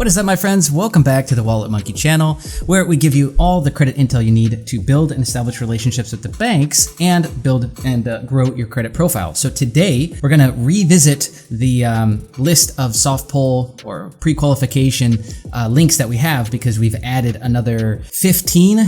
What is up, my friends? Welcome back to the Wallet Monkey channel, where we give you all the credit intel you need to build and establish relationships with the banks and build and grow your credit profile. So today we're going to revisit the list of soft pull or pre-qualification links that we have, because we've added another 15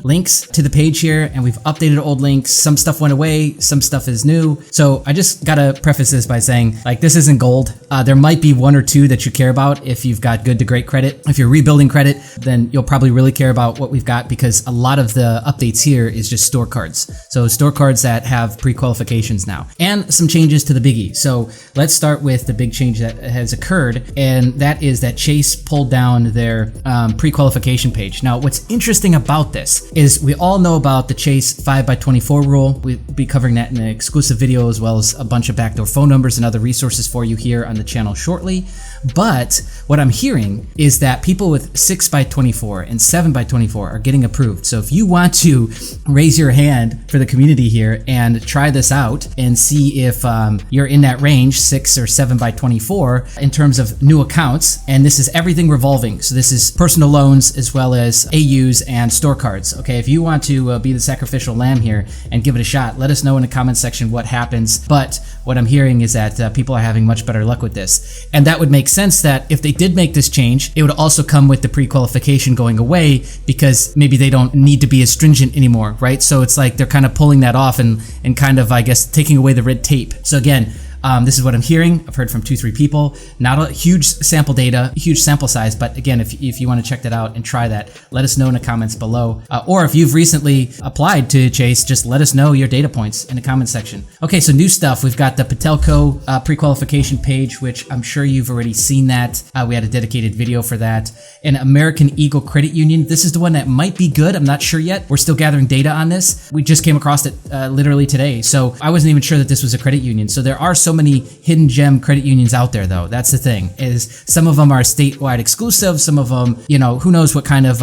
links to the page here, and we've updated old links. Some stuff went away, some stuff is new. So I just gotta preface this by saying, like, this isn't gold. There might be one or two that you care about if you've got good to great credit. If you're rebuilding credit, then you'll probably really care about what we've got, because a lot of the updates here is just store cards. So store cards that have pre-qualifications now, and some changes to the biggie. So let's start with the big change that has occurred, and that is that Chase pulled down their pre-qualification page. Now, what's interesting about this is we all know about the Chase 5x24 rule. We'll be covering that in an exclusive video, as well as a bunch of backdoor phone numbers and other resources for you here on the channel shortly. But what I'm hearing is that people with 6x24 and 7x24 are getting approved. So if you want to raise your hand for the community here and try this out and see if you're in that range, 6 or 7x24, in terms of new accounts, and this is everything revolving. So this is personal loans as well as AUs and store cards. Okay, if you want to be the sacrificial lamb here and give it a shot, let us know in the comment section what happens. But what I'm hearing is that people are having much better luck with this. And that would make sense that if they did make this change, it would also come with the pre-qualification going away, because maybe they don't need to be as stringent anymore, right? So it's like they're kind of pulling that off and kind of, I guess, taking away the red tape. So again, this is what I'm hearing. I've heard from 2-3 people. Not a huge sample data, huge sample size, but again, if you want to check that out and try that, let us know in the comments below. Or if you've recently applied to Chase, just let us know your data points in the comment section. Okay, so new stuff. We've got the PatelCo pre-qualification page, which I'm sure you've already seen that. We had a dedicated video for that. And American Eagle Credit Union. This is the one that might be good. I'm not sure yet. We're still gathering data on this. We just came across it literally today. So I wasn't even sure that this was a credit union. So there are so many hidden gem credit unions out there, though. That's the thing, is some of them are statewide exclusive. Some of them, you know, who knows what kind of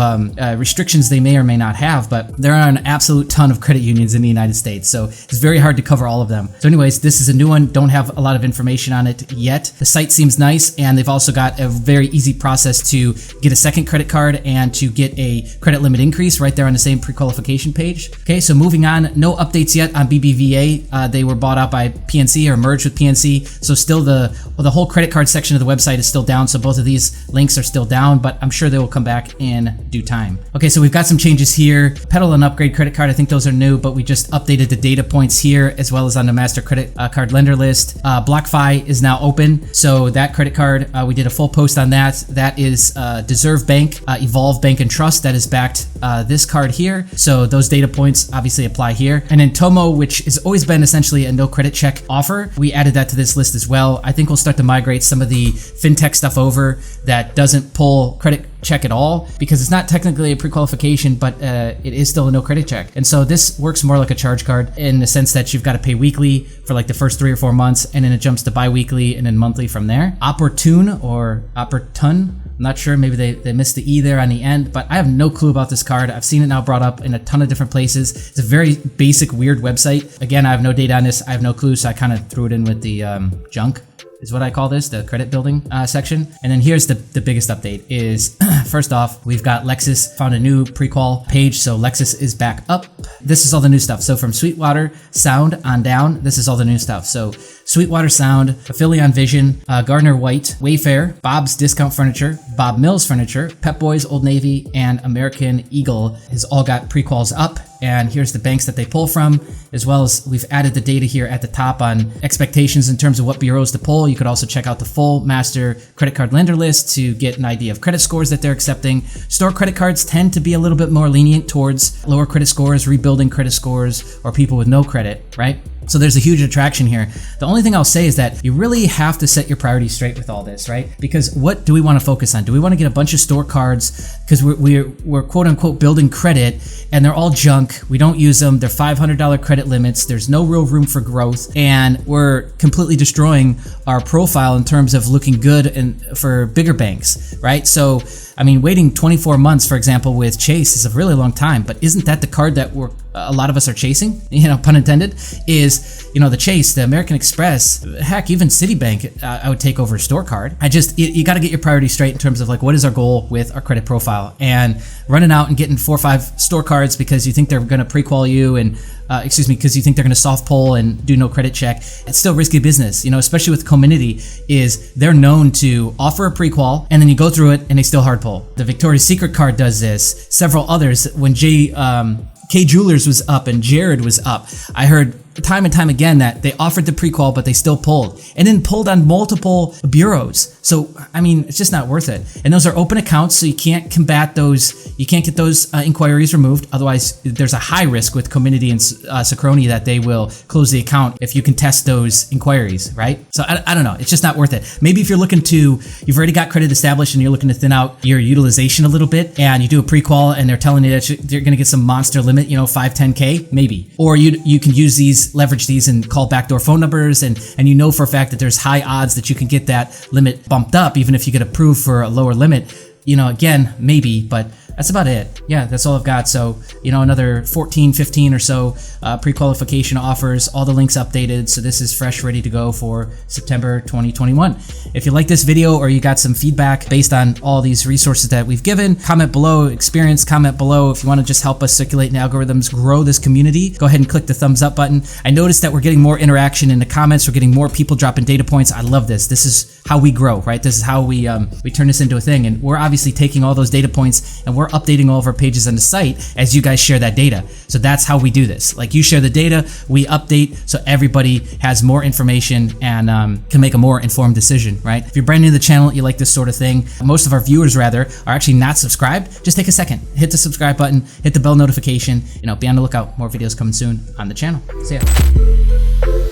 restrictions they may or may not have, but there are an absolute ton of credit unions in the United States. So it's very hard to cover all of them. So anyways, this is a new one. Don't have a lot of information on it yet. The site seems nice, and they've also got a very easy process to get a second credit card and to get a credit limit increase right there on the same pre-qualification page. Okay, so moving on, no updates yet on BBVA. They were bought out by PNC or merged with PNC. So still the whole credit card section of the website is still down. So both of these links are still down, but I'm sure they will come back in due time. Okay, so we've got some changes here. PatalOne Upgrade credit card, I think those are new, but we just updated the data points here, as well as on the master credit card lender list. BlockFi is now open. So that credit card, we did a full post on that. That is Deserve Bank, Evolve Bank and Trust, that is backed this card here. So those data points obviously apply here. And then Tomo, which has always been essentially a no credit check offer, we added that to this list as well. I think we'll start to migrate some of the fintech stuff over that doesn't pull credit check at all, because it's not technically a pre-qualification, but it is still a no credit check. And so this works more like a charge card, in the sense that you've got to pay weekly for like the first 3 or 4 months, and then it jumps to bi-weekly and then monthly from there. Opportune or Opportun, I'm not sure, maybe they missed the E there on the end, but I have no clue about this card. I've seen it now brought up in a ton of different places. It's a very basic, weird website. Again, I have no data on this. I have no clue, so I kind of threw it in with the junk, is what I call this, the credit building section. And then here's the biggest update is, first off, we've got Lexus found a new pre-qual page. So Lexus is back up. This is all the new stuff. So from Sweetwater Sound on down, this is all the new stuff. So Sweetwater Sound, Affilion Vision, Gardner White, Wayfair, Bob's Discount Furniture, Bob Mills Furniture, Pep Boys, Old Navy, and American Eagle has all got pre-quals up. And here's the banks that they pull from, as well as we've added the data here at the top on expectations in terms of what bureaus to pull. You could also check out the full master credit card lender list to get an idea of credit scores that they're accepting. Store credit cards tend to be a little bit more lenient towards lower credit scores, rebuilding credit scores, or people with no credit, right? So there's a huge attraction here. The only thing I'll say is that you really have to set your priorities straight with all this, right? Because what do we want to focus on? Do we want to get a bunch of store cards because we're quote unquote building credit and they're all junk? We don't use them. They're $500 credit limits. There's no real room for growth, and we're completely destroying our profile in terms of looking good and for bigger banks, right? So I mean, waiting 24 months, for example, with Chase is a really long time, but isn't that the card that a lot of us are chasing, you know, pun intended, is, you know, the Chase, the American Express, heck, even Citibank, I would take over a store card. You got to get your priorities straight in terms of like, what is our goal with our credit profile, and running out and getting 4 or 5 store cards because you think they're going to pre-qual you and because you think they're going to soft pull and do no credit check. It's still risky business, you know, especially with Comenity, is they're known to offer a pre-qual and then you go through it and they still hard pull. The Victoria's Secret card does this. Several others. When K Jewelers was up and Jared was up, I heard time and time again that they offered the pre-qual, but they still pulled, and then pulled on multiple bureaus. So, I mean, it's just not worth it. And those are open accounts, so you can't combat those. You can't get those inquiries removed. Otherwise, there's a high risk with Comenity and Synchrony that they will close the account if you contest those inquiries, right? So I don't know. It's just not worth it. Maybe if you've already got credit established and you're looking to thin out your utilization a little bit, and you do a pre-qual and they're telling you that they're going to get some monster limit, you know, 5, 10K, maybe. Or you can use these, leverage these and call backdoor phone numbers, and you know for a fact that there's high odds that you can get that limit bumped up even if you get approved for a lower limit. You know, again, maybe, but that's about it. Yeah, that's all I've got. So, you know, another 14, 15 or so pre-qualification offers, all the links updated. So this is fresh, ready to go for September 2021. If you like this video or you got some feedback based on all these resources that we've given, comment below. Comment below. If you want to just help us circulate in algorithms, grow this community, go ahead and click the thumbs up button. I noticed that we're getting more interaction in the comments. We're getting more people dropping data points. I love this. This is how we grow, right? This is how we turn this into a thing. And we're obviously taking all those data points and we're updating all of our pages on the site as you guys share that data. So that's how we do this. Like, you share the data, we update, so everybody has more information and can make a more informed decision, right? If you're brand new to the channel, you like this sort of thing, most of our viewers rather are actually not subscribed, just take a second, hit the subscribe button, hit the bell notification, you know, be on the lookout, more videos coming soon on the channel. See ya.